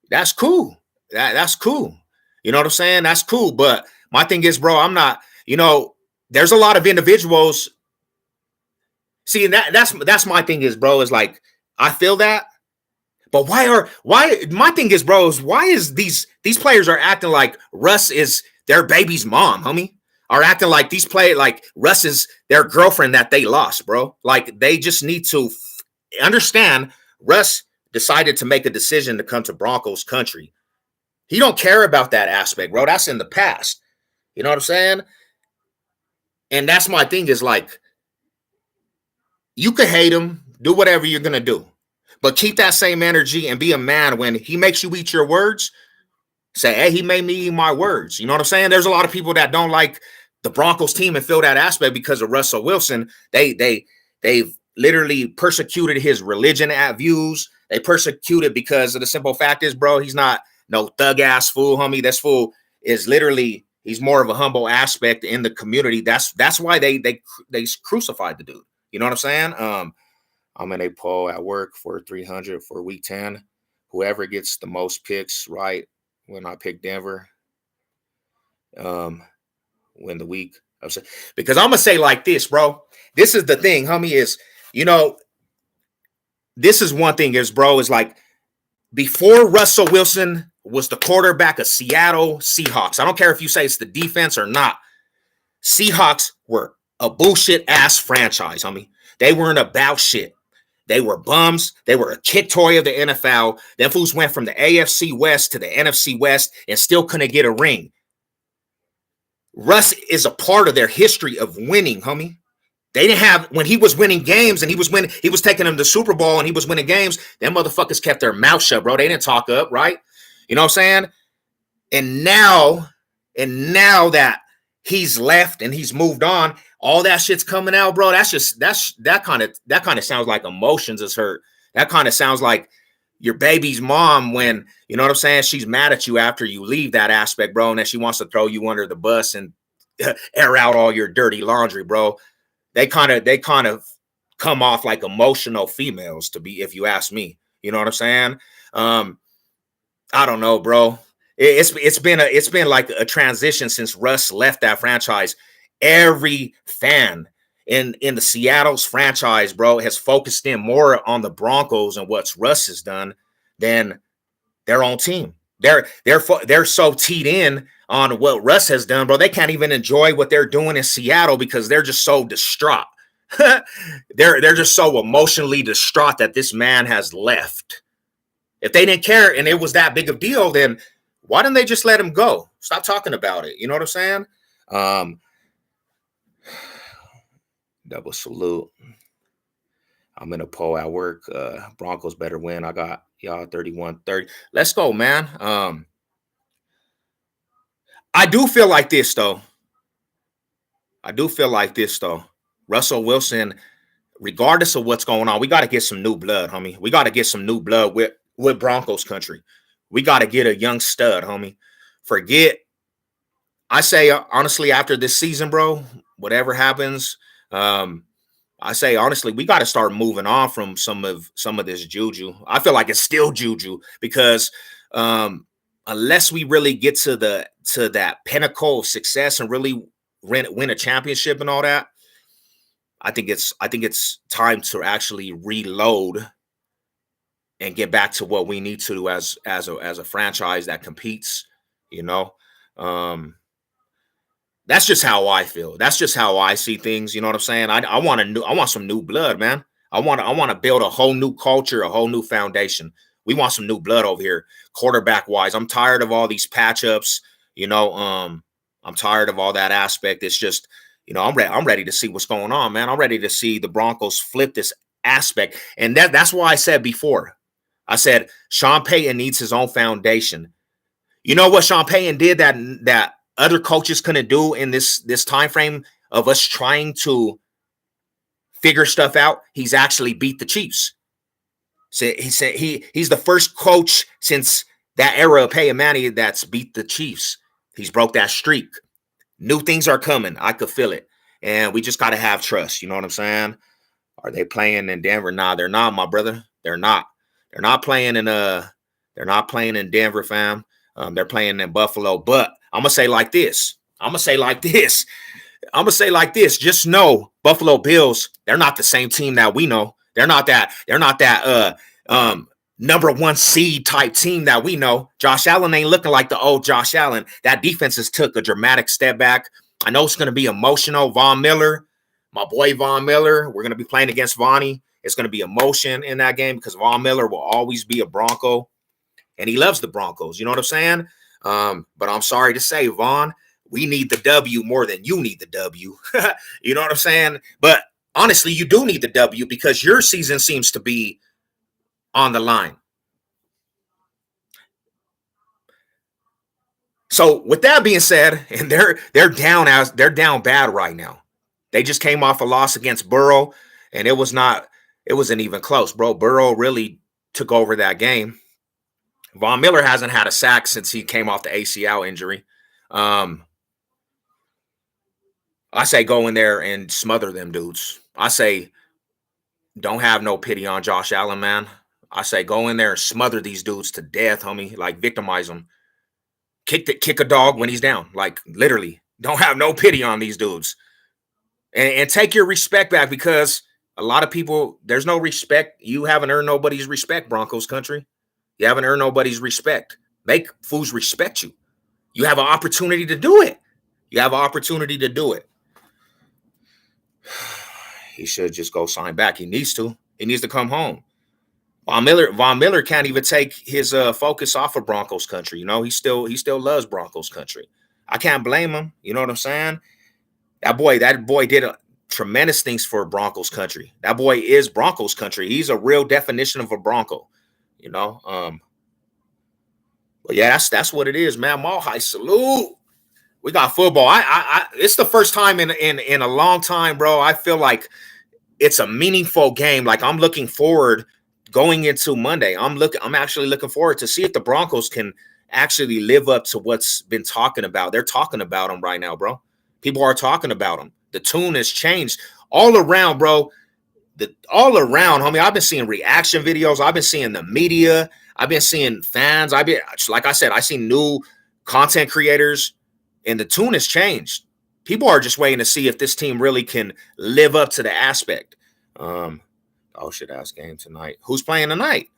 That's cool. That's cool. You know what I'm saying? That's cool. But my thing is, bro, I'm not, there's a lot of individuals. See, and that's my thing is, bro, is like, I feel that. But why my thing is, bro, is why is these players are acting like Russ is their baby's mom, homie? Are acting like these players, like Russ is their girlfriend that they lost, bro. Like, they just need to understand Russ decided to make a decision to come to Broncos country. He don't care about that aspect, bro. That's in the past. You know what I'm saying? And that's my thing is like, you could hate him, do whatever you're going to do, but keep that same energy and be a man. When he makes you eat your words, say, hey, he made me eat my words. You know what I'm saying? There's a lot of people that don't like the Broncos team and feel that aspect because of Russell Wilson. They've literally persecuted his religion at views. They persecuted because of the simple fact is, bro, he's not no thug ass fool, homie. This fool is literally, he's more of a humble aspect in the community. That's why they crucified the dude. You know what I'm saying? I'm in a poll at work for 300 for week 10. Whoever gets the most picks right when I pick Denver, win the week. Because I'm going to say like this, bro. This is the thing, homie, is, this is one thing is, bro, is like, before Russell Wilson was the quarterback of Seattle Seahawks, I don't care if you say it's the defense or not, Seahawks were a bullshit ass franchise, homie. They weren't about shit. They were bums. They were a kick toy of the NFL. Them fools went from the AFC West to the NFC West and still couldn't get a ring. Russ is a part of their history of winning, homie. They didn't have, when he was winning games and he was taking them to the Super Bowl and he was winning games, them motherfuckers kept their mouth shut, bro. They didn't talk up, right? You know what I'm saying? And now that he's left and he's moved on, all that shit's coming out, bro. That kind of sounds like emotions is hurt. That kind of sounds like your baby's mom when, you know what I'm saying, she's mad at you after you leave that aspect, bro, and then she wants to throw you under the bus and air out all your dirty laundry, bro. They kind of come off like emotional females, to be, if you ask me. You know what I'm saying? Um, I don't know, bro. It's been like a transition since Russ left that franchise. Every fan in the Seattle's franchise, bro, has focused in more on the Broncos and what Russ has done than their own team. They're so teed in on what Russ has done, bro. They can't even enjoy what they're doing in Seattle because they're just so distraught. They're just so emotionally distraught that this man has left. If they didn't care and it was that big of a deal, then why didn't they just let him go? Stop talking about it. You know what I'm saying? Um, Double salute. I'm in a poll at work. Broncos better win. I got y'all 31-30. Let's go, man. I do feel like this, though. Russell Wilson, regardless of what's going on, we got to get some new blood, homie. We got to get some new blood with Broncos country. We got to get a young stud, homie. Forget, I say, honestly, after this season, bro, whatever happens, I say honestly, we got to start moving on from some of this juju. I feel like it's still juju because unless we really get to that pinnacle of success and really win a championship and all that, I think it's time to actually reload and get back to what we need to do as a franchise that competes. You know, that's just how I feel. That's just how I see things. You know what I'm saying? I want some new blood, man. I want to build a whole new culture, a whole new foundation. We want some new blood over here, quarterback wise. I'm tired of all these patch ups. You know, I'm tired of all that aspect. It's just, you know, I'm ready to see what's going on, man. I'm ready to see the Broncos flip this aspect, and that's why I said before. I said Sean Payton needs his own foundation. You know what Sean Payton did that other coaches couldn't do in this time frame of us trying to figure stuff out? He's actually beat the Chiefs. So he's the first coach since that era of Peyton Manning that's beat the Chiefs. He's broke that streak. New things are coming. I could feel it. And we just got to have trust. You know what I'm saying? Are they playing in Denver? Nah, they're not, my brother. They're not. They're not playing in Denver, fam. They're playing in Buffalo. But I'm gonna say like this. Just know, Buffalo Bills, they're not the same team that we know. They're not that number one seed type team that we know. Josh Allen ain't looking like the old Josh Allen. That defense has took a dramatic step back. I know it's going to be emotional. Von Miller, my boy Von Miller, we're going to be playing against Vonnie. It's going to be emotion in that game because Von Miller will always be a Bronco, and he loves the Broncos. You know what I'm saying? But I'm sorry to say, Von, we need the W more than you need the W. You know what I'm saying? But honestly, you do need the W because your season seems to be on the line. So with that being said, and they're down bad right now. They just came off a loss against Burrow, and it wasn't even close, bro. Burrow really took over that game. Von Miller hasn't had a sack since he came off the ACL injury. I say go in there and smother them dudes. I say don't have no pity on Josh Allen, man. I say go in there and smother these dudes to death, homie. Like victimize them. Kick a dog when he's down. Like literally, don't have no pity on these dudes. And take your respect back because a lot of people, there's no respect. You haven't earned nobody's respect, Broncos country. You haven't earned nobody's respect. Make fools respect you. You have an opportunity to do it. He should just go sign back. He needs to. He needs to come home. Von Miller can't even take his focus off of Broncos country. You know, he still loves Broncos country. I can't blame him. You know what I'm saying? That boy did tremendous things for Broncos country. That boy is Broncos country. He's a real definition of a Bronco. You know, but yeah, that's what it is, man. Mall High salute. We got football. It's the first time in a long time, bro. I feel like it's a meaningful game. Like I'm looking forward going into Monday, I'm actually looking forward to see if the Broncos can actually live up to what's been talking about. They're talking about them right now, bro. People are talking about them. The tune has changed all around, bro. All around, homie. I've been seeing reaction videos. I've been seeing the media. I've been seeing fans. I've been, like I said, I see new content creators, and the tune has changed. People are just waiting to see if this team really can live up to the aspect. Oh shit, ass game tonight. Who's playing tonight?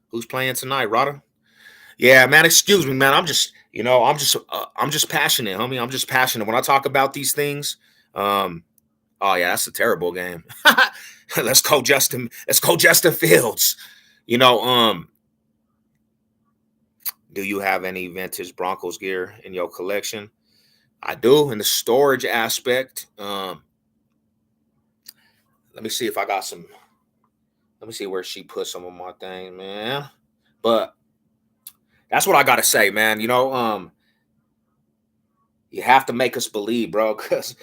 Who's playing tonight, Rada? Yeah, man. Excuse me, man. I'm just passionate, homie. I'm just passionate when I talk about these things. Um, oh yeah, that's a terrible game. Let's go, Justin. Let's go, Justin Fields. You know, do you have any vintage Broncos gear in your collection? I do in the storage aspect. Let me see if I got some. Let me see where she put some of my things, man. But that's what I gotta say, man. You have to make us believe, bro, because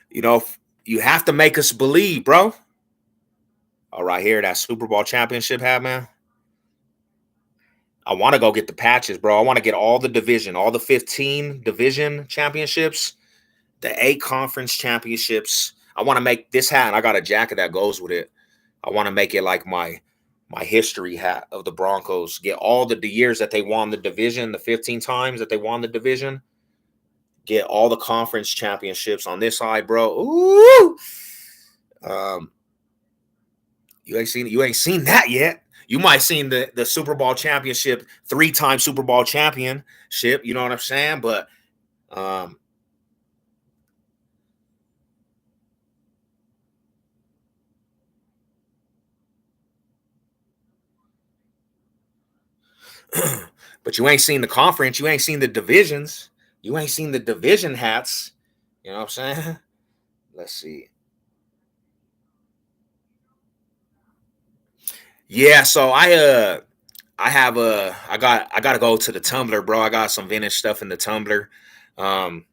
you know you have to make us believe, bro. All right, here that Super Bowl championship hat, man. I want to go get the patches, bro. I want to get all the 15 division championships, the 8 conference championships. I want to make this hat, and I got a jacket that goes with it. I want to make it like my history hat of the Broncos. Get all the years that they won the division, the 15 times that they won the division. Get all the conference championships on this side, bro. Ooh. You ain't seen that yet. You might seen the Super Bowl championship, 3-time Super Bowl championship. You know what I'm saying? But um, but you ain't seen the conference. You ain't seen the divisions. You ain't seen the division hats. You know what I'm saying? Let's see. Yeah, so I gotta go to the Tumblr, bro. I got some vintage stuff in the Tumblr. Um,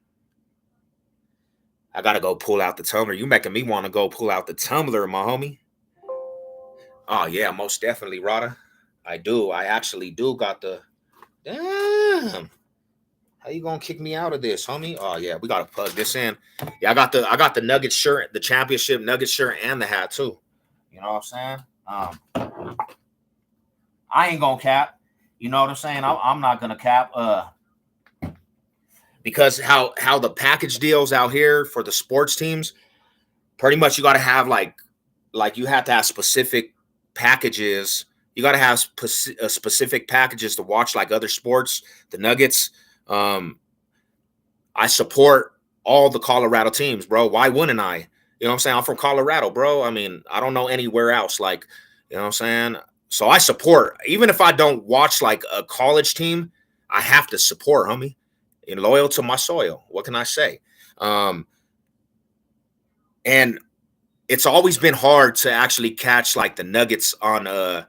I gotta go pull out the Tumblr. You making me want to go pull out the Tumblr, my homie. Oh yeah, most definitely, Rada. I do. I actually do got the. Damn. How you gonna kick me out of this, homie? Oh yeah, we gotta plug this in. Yeah, I got the Nugget shirt, the championship Nugget shirt, and the hat too. You know what I'm saying? I ain't gonna cap. You know what I'm saying? I'm not gonna cap. Because how the package deals out here for the sports teams, pretty much you got to have like you have to have specific packages. You got to have specific packages to watch like other sports. The Nuggets. Um, I support all the Colorado teams, bro. Why wouldn't I? You know what I'm saying? I'm from Colorado, bro. I mean, I don't know anywhere else. Like, you know what I'm saying? So I support, even if I don't watch like a college team, I have to support, homie. And loyal to my soil. What can I say? Um, and it's always been hard to actually catch like the Nuggets on a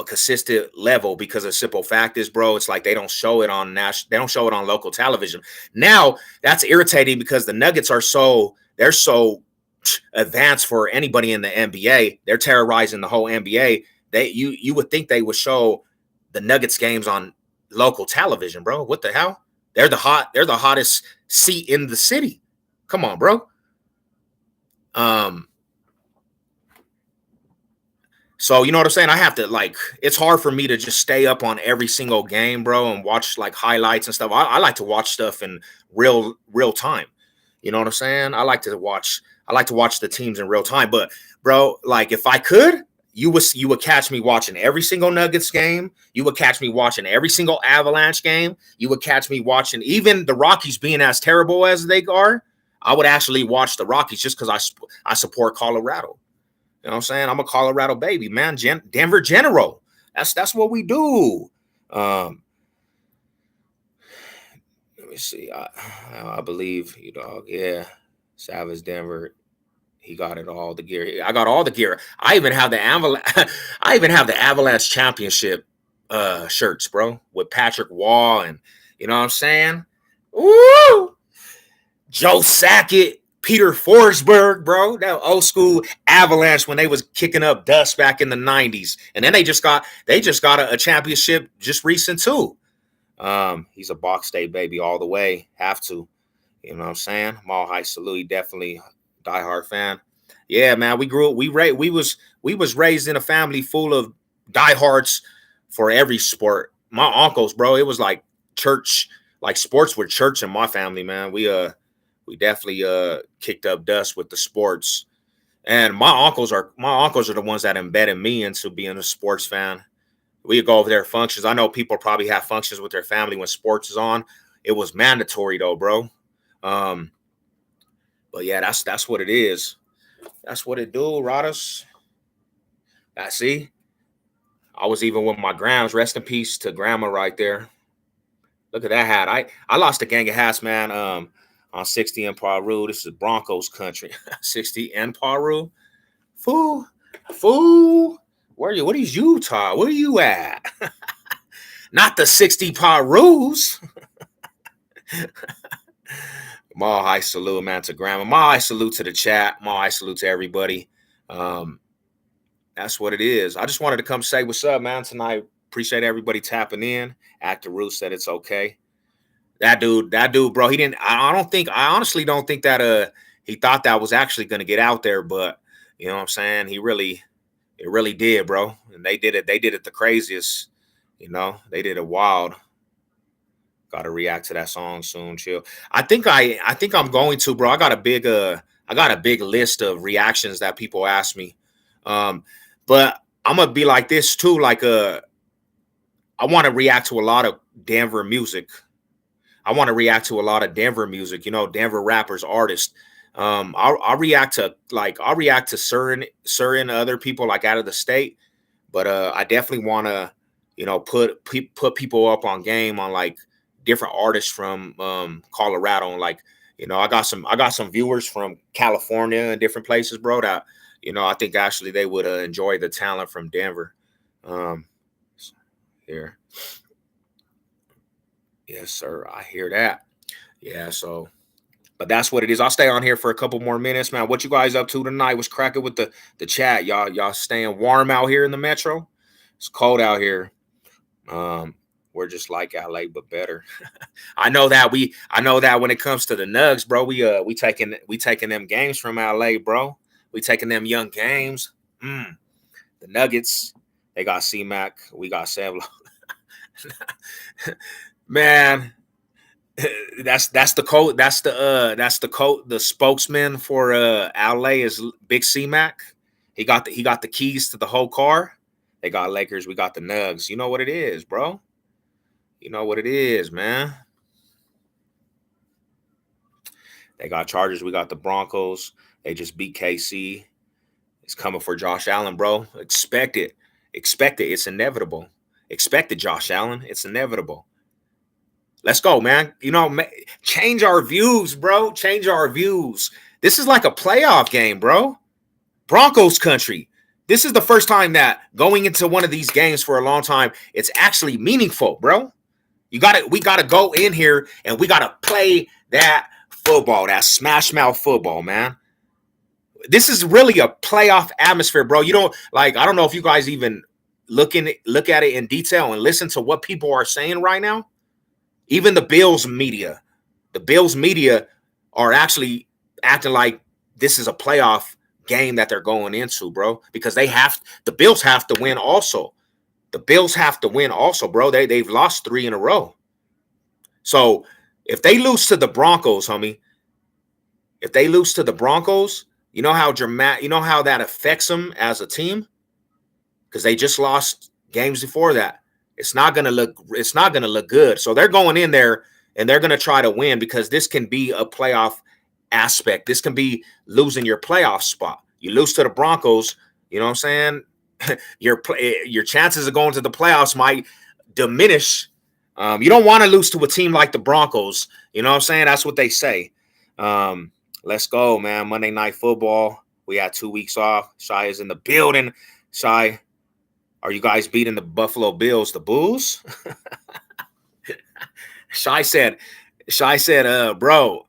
consistent level because the simple fact is, bro, it's like they don't show it on they don't show it on local television. Now that's irritating because the Nuggets they're so advanced for anybody in the NBA. They're terrorizing the whole NBA. You would think they would show the Nuggets games on local television, bro. What the hell? They're the hottest seat in the city. Come on, bro. Um, So you know what I'm saying? I have to it's hard for me to just stay up on every single game, bro, and watch like highlights and stuff. I like to watch stuff in real time. You know what I'm saying? I like to watch the teams in real time. But bro, like if I could, you would catch me watching every single Nuggets game. You would catch me watching every single Avalanche game. You would catch me watching even the Rockies being as terrible as they are. I would actually watch the Rockies just because I support Colorado. You know what I'm saying? I'm a Colorado baby, man. Denver General. That's what we do. Um, let me see. I believe you, dog. Yeah, Savage Denver. He got it all. The gear. I got all the gear. I even have the I even have the Avalanche championship shirts, bro, with Patrick Wall and you know what I'm saying. Woo! Joe Sakic, Peter Forsberg, bro. That old school Avalanche when they was kicking up dust back in the 90s. And then they just got a championship just recent too. He's a Box State baby all the way. Have to. You know what I'm saying? Mall High salute, definitely diehard fan. Yeah, man. We was raised in a family full of diehards for every sport. My uncles, bro, it was like church, like sports were church in my family, man. We definitely kicked up dust with the sports. And my uncles are the ones that embedded me into being a sports fan. We go over their functions. I know people probably have functions with their family when sports is on. It was mandatory though, bro. Um, but yeah, that's what it is. That's what it do, Rodas. I see. I was even with my grams. Rest in peace to grandma right there. Look at that hat. I lost a gang of hats, man. On 60 in Paru. This is Broncos country. 60 in Paru. Fool, fool. Where are you? What is Utah? Where are you at? Not the 60 Parus. Mall High salute, man, to grandma. Mall High salute to the chat. Mall High salute to everybody. Um, that's what it is. I just wanted to come say what's up, man, tonight. Appreciate everybody tapping in. Actor Ruth said it's okay. That dude, bro. He didn't. I don't think. I honestly don't think that. He thought that was actually going to get out there, but you know what I'm saying. It really did, bro. And they did it. They did it the craziest. You know, they did it wild. Got to react to that song soon. Chill. I think I'm going to, bro. I got a big list of reactions that people ask me. Um, but I'm gonna be like this too. Like I want to react to a lot of Denver music. I want to react to a lot of Denver music. You know, Denver rappers, artists. I'll react to certain other people like out of the state, but I definitely want to, put people up on game on like different artists from Colorado. And like, I got some viewers from California and different places, bro. That I think actually they would enjoy the talent from Denver. Um, here, yes, sir. I hear that. Yeah, so but that's what it is. I'll stay on here for a couple more minutes, man. What you guys up to tonight? What's cracking with the chat? Y'all staying warm out here in the metro? It's cold out here. Um, we're just like LA, but better. I know that when it comes to the Nugs, bro, we taking them games from LA, bro. We taking them young games. The Nuggets, they got C-Mac, we got Sevlo. Man, that's the code. That's the spokesman for LA is Big C Mac. He got the keys to the whole car. They got Lakers. We got the Nugs. You know what it is, bro. You know what it is, man. They got Chargers. We got the Broncos. They just beat KC. It's coming for Josh Allen, bro. Expect it. Expect it. It's inevitable. Expect it, Josh Allen. It's inevitable. Let's go, man. Change our views, bro. Change our views. This is like a playoff game, bro. Broncos country. This is the first time that going into one of these games for a long time, it's actually meaningful, bro. We gotta go in here and we gotta play that football, that smash mouth football, man. This is really a playoff atmosphere, bro. I don't know if you guys even look at it in detail and listen to what people are saying right now. Even the Bills media are actually acting like this is a playoff game that they're going into, bro, because the Bills have to win also. The Bills have to win also, bro. They've lost 3 in a row. So if they lose to the Broncos, homie, if they lose to the Broncos, you know how that affects them as a team? Because they just lost games before that. It's not gonna look good. So they're going in there and they're gonna try to win because this can be a playoff aspect. This can be losing your playoff spot. You lose to the Broncos, you know what I'm saying? Your chances of going to the playoffs might diminish. You don't want to lose to a team like the Broncos. You know what I'm saying? That's what they say. Let's go, man. Monday Night Football. We had 2 weeks off. Shy is in the building. Shy, are you guys beating the Buffalo Bills, the Bulls? Shy said, bro,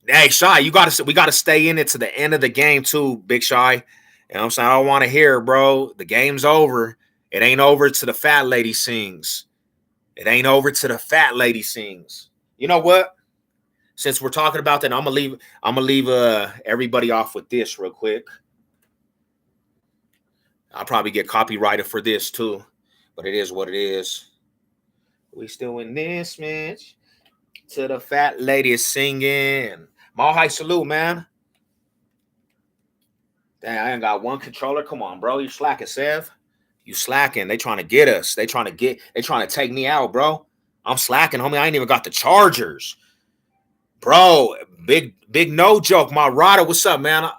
Hey, Shy, we gotta stay in it to the end of the game too, Big Shy. You know what I'm saying? I don't want to hear it, bro. The game's over. It ain't over till the fat lady sings. It ain't over till the fat lady sings. You know what? Since we're talking about that, I'm gonna leave everybody off with this real quick. I'll probably get copyrighted for this too, but it is what it is. We still in this, Mitch. To the fat lady is singing. Mall High salute, man. Dang, I ain't got one controller. Come on, bro. You slacking, Sev. You slacking. They trying to get us. They trying to take me out, bro. I'm slacking, homie. I ain't even got the chargers. Bro, big no joke. My Rada, what's up, man?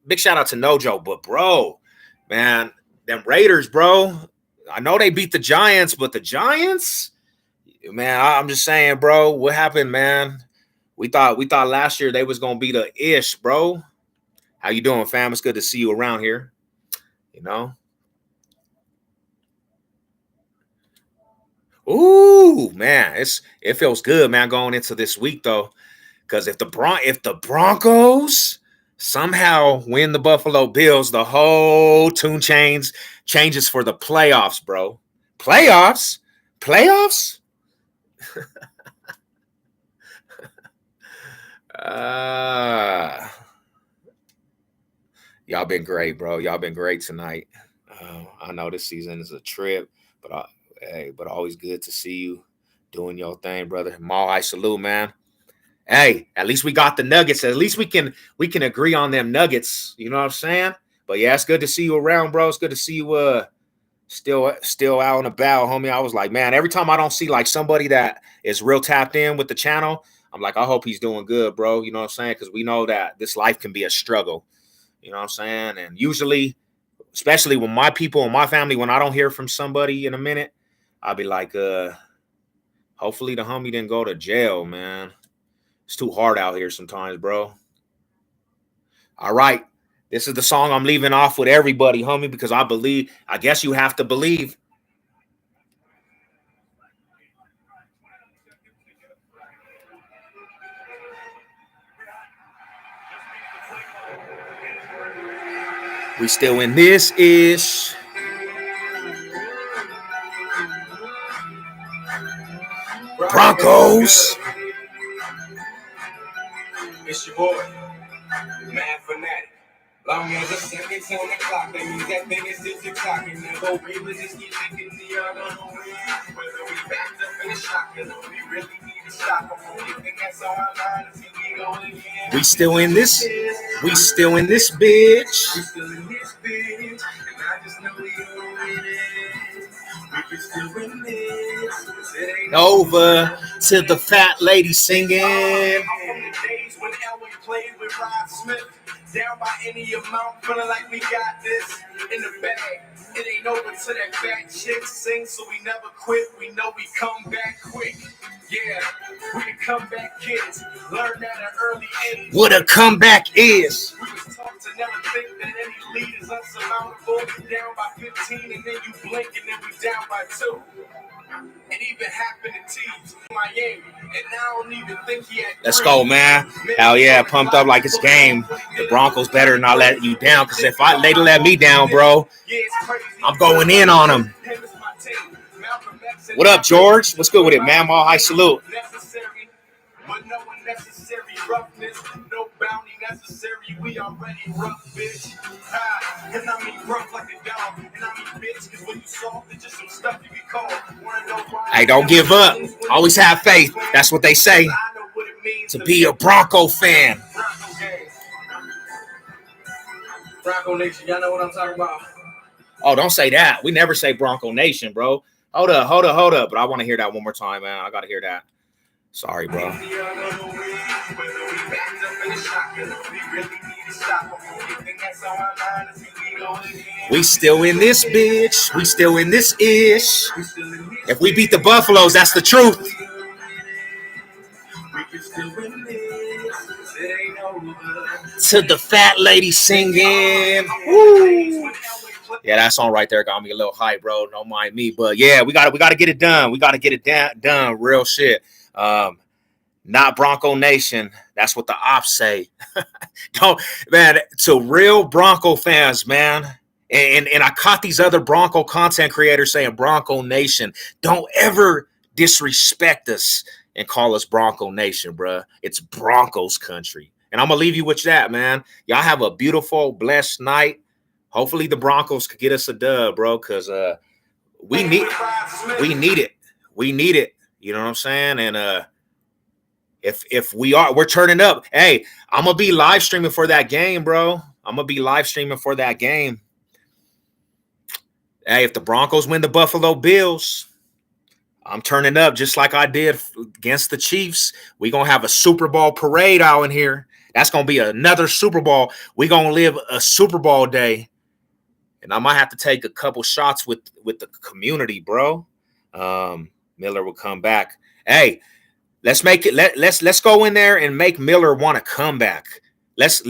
Big shout out to No Joke. But bro, man, them Raiders, bro. I know they beat the Giants, but the Giants, man, I'm just saying, bro, what happened, man? We thought last year they was gonna be the ish, bro. How you doing, fam? It's good to see you around here. You know. Ooh, man, it feels good, man, going into this week though. Because if the Broncos somehow win the Buffalo Bills, the whole tune changes for the playoffs, bro. Playoffs? Playoffs? uh, y'all been great, bro. Y'all been great tonight. I know this season is a trip, but but always good to see you doing your thing, brother. Mall, I salute, man. Hey, at least we got the Nuggets. At least we can agree on them Nuggets. You know what I'm saying? But yeah, it's good to see you around, bro. It's good to see you still out and about, homie. I was like, man, every time I don't see like somebody that is real tapped in with the channel, I'm like, I hope he's doing good, bro. You know what I'm saying? Because we know that this life can be a struggle. You know what I'm saying? And usually, especially with my people and my family, when I don't hear from somebody in a minute, I'll be like, hopefully the homie didn't go to jail, man. It's too hard out here sometimes, bro. All right. This is the song I'm leaving off with everybody, homie, because I guess you have to believe. We still in this ish. Broncos. It's your boy, Mad Fanatic. Long as the seconds on the clock, that means that thing is 6 o'clock. And never we just keep thinking the other way. Whether we backed up in the shock, or we really need to stop. That's on our line until we go again. We still in this. We still in this bitch. We still in this bitch. And I just know you're winning. We can still win this. It ain't over to the fat lady singing. I'm from the days when Elway played with Rod Smith. Down by any amount, feeling like we got this in the bag. It ain't over till that fat chick sings, so we never quit. We know we come back quick. Yeah, we the comeback kids. Learn that at early age. What a comeback is. We was taught to never think that any lead is unsurmountable. Down by 15, and then you blink, and then we down by 2. It even happened to Teams, Miami, and I don't even think he had. Let's go, man. Hell yeah, pumped up like it's game. The Broncos better not let you down, because if they let me down, bro, I'm going in on them. What up, George? What's good with it, man? All high salute. But no unnecessary roughness, no bounty necessary. We already rough, bitch. And I mean rough like a dog. And I mean bitch, because when you soft, it's just some stuff you be called. Hey, don't give up. Always have faith. That's what they say. To be a Bronco fan. Bronco Nation, y'all know what I'm talking about. Oh, don't say that. We never say Bronco Nation, bro. Hold up. But I want to hear that one more time, man. I got to hear that. Sorry, bro. We still in this bitch. We still in this ish. If we beat the Buffaloes, that's the truth. To the fat lady singing. Woo. Yeah, that song right there got me a little hype, bro. Don't mind me. But yeah, we gotta get it done. We gotta get it done real shit. not Bronco Nation. That's what the ops say. Don't, man, to real Bronco fans, man. And I caught these other Bronco content creators saying Bronco Nation. Don't ever disrespect us and call us Bronco Nation, bruh. It's Broncos country. And I'm gonna leave you with that, man. Y'all have a beautiful, blessed night. Hopefully the Broncos could get us a dub, bro, because we need we need it. We need it. You know what I'm saying? And if we're turning up, hey, I'm gonna be live streaming for that game, bro. I'm gonna be live streaming for that game. Hey, if the Broncos win the Buffalo Bills, I'm turning up just like I did against the Chiefs. We're gonna have a Super Bowl parade out in here. That's gonna be another Super Bowl. We're gonna live a Super Bowl day. And I might have to take a couple shots with the community, bro. Miller will come back. Hey, let's make it. Let's go in there and make Miller want to come back. Let's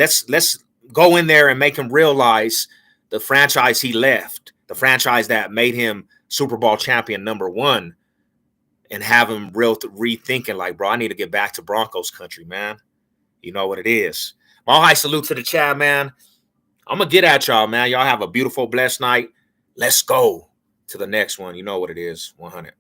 go in there and make him realize the franchise he left, the franchise that made him Super Bowl champion #1, and have him rethinking like, bro, I need to get back to Broncos country, man. You know what it is. All high salute to the chat, man. I'm going to get at y'all, man. Y'all have a beautiful, blessed night. Let's go to the next one. You know what it is. 100.